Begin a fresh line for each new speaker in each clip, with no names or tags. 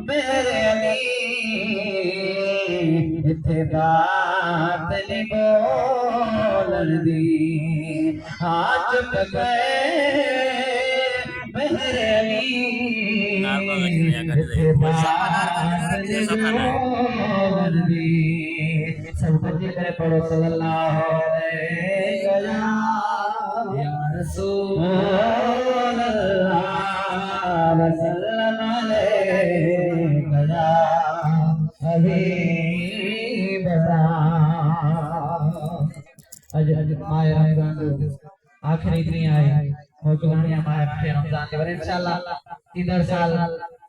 मेरे अली इत्थे बात नहीं बोलन दी आज गए मेरे अली इत्थे बात नहीं बोलन दी सब बच्चे करे पढ़ो सल्लल्लाहु अलैहि या रसूल अल्लाह वसल्लम अलैका या हबीब अल्लाह। अज माह रमजान आखिरी दिन आए और गुलानिया माह रमजान के बारे इंशाअल्लाह इधर साल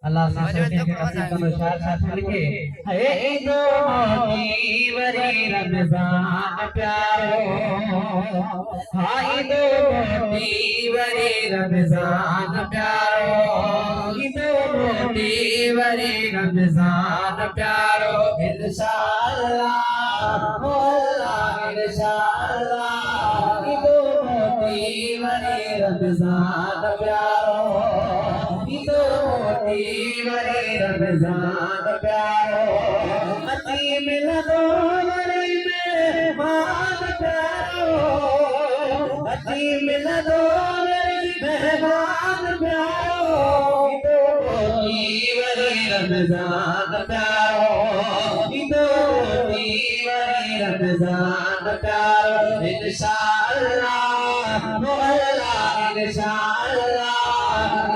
अल्लाह से सोचने के नसीब का शायर साथ लिखे है ईदो मोती वरी रमजान प्यारो हां ईदो मोती वरी रमजान प्यारो ईदो मोती वरी रमजान प्यारो इंशाअल्लाह अल्लाह इंशाअल्लाह ईदो मोती वरी रमजान प्यारो ईदो मोती वरी रमजान प्यारो अती मिलदो वरी मेहमान प्यारो अती मिलदो वरी मेहमान प्यारो ईदो मोती वरी रमजान प्यारो ईदो मोती वरी रमजान प्यारो इंशाअल्लाह अल्लाह इंशाअल्लाह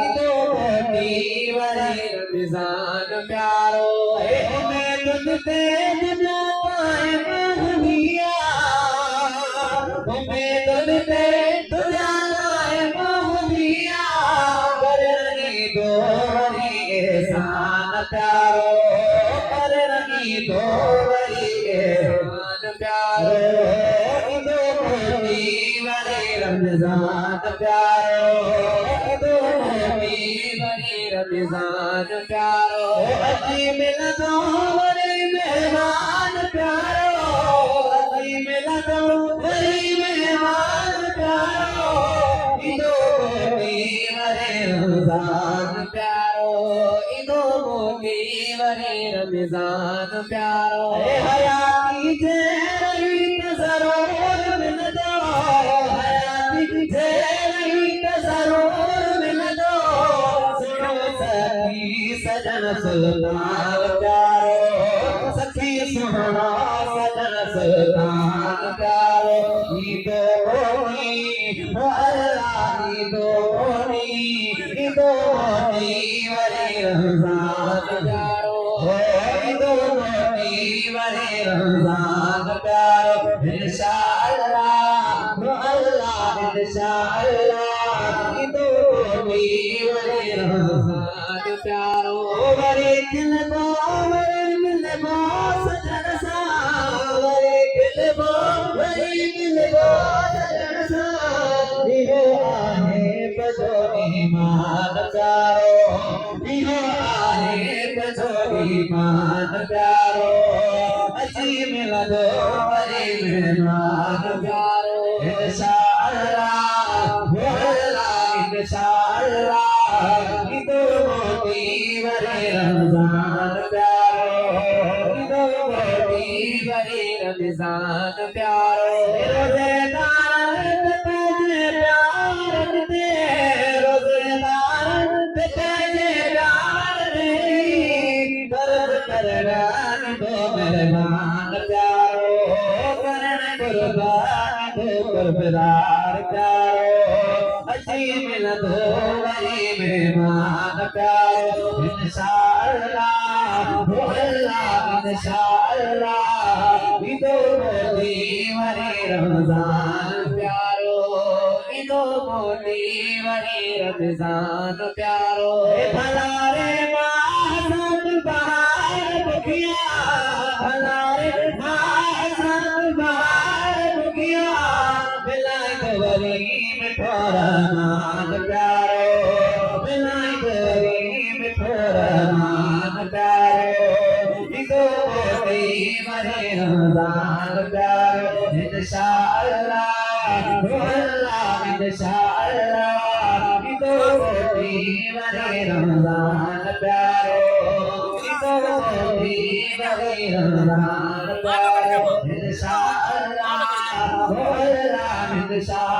ईदो मोती वरी रमजान प्यारो मैं तुझसे दुआएं मांगिया मैं तुझसे दुआएं मांगिया करनी दो वरी एहसान प्यारो करनी दो वरी एहसान प्यारो ईदो मोती वरी रमजान प्यारो ईदो मोती वरी रमजान प्यारो अजी मिलदो वरी मेहमान प्यारो अजी मिलदो वरी मेहमान प्यारो ईदो मोती वरी रमजान प्यारो ईदो मोती वरी रमजान प्यारो हयाती जे रही जरूर मिलदो हयाती जे रही जरूर मिलदो सजन सुल्तान प्यारो सखी सुहाना सजन सुल्तान प्यारो ईदो मोती अल्लाह ईदो मोती वरी रमजान प्यारो ईदो मोती वरी रमजान प्यारो इंशाअल्लाह अल्लाह इंशाअल्लाह ईदो मोती वरी रमजान प्यारो वरी खिलबो वरी मिलबो सजन सा वरी खिलबो वरी मिलबो सजन सा इहो आहे बजो ईमान प्यारो इहो आहे बजो ईमान प्यारो अची मिलंदो वरी मेहमान प्यारो इंशाअल्लाह इंशाअल्लाह ईदो मोती वरी रमजान प्यारो ईदो मोती वरी रमजान प्यारो रोज़ेदार तुझे प्यार दे रोज़ेदार तुझे प्यार दे दर्द करन दो मेहमान प्यारो करन कुर्बान दो कुर्बान प्यारो अजी मिलदो वरी मेहमान प्यारो इंशाअल्लाह अल्लाह इंशाअल्लाह ईदो मोती वरी रमजान प्यारो ईदो मोती वरी रमजान प्यारो भला रे माह बहार बुकिया भला रे माह बहार बुकिया बिलाइत वरी मिठोरमान प्यारो बिलाइत वरी मिठोरमान प्यारो ईदो मोती वरी रमजान प्यारो इंशाअल्लाह अल्लाह इंशाअल्लाह ईदो मोती वरी रमजान प्यारो इंशाअल्लाह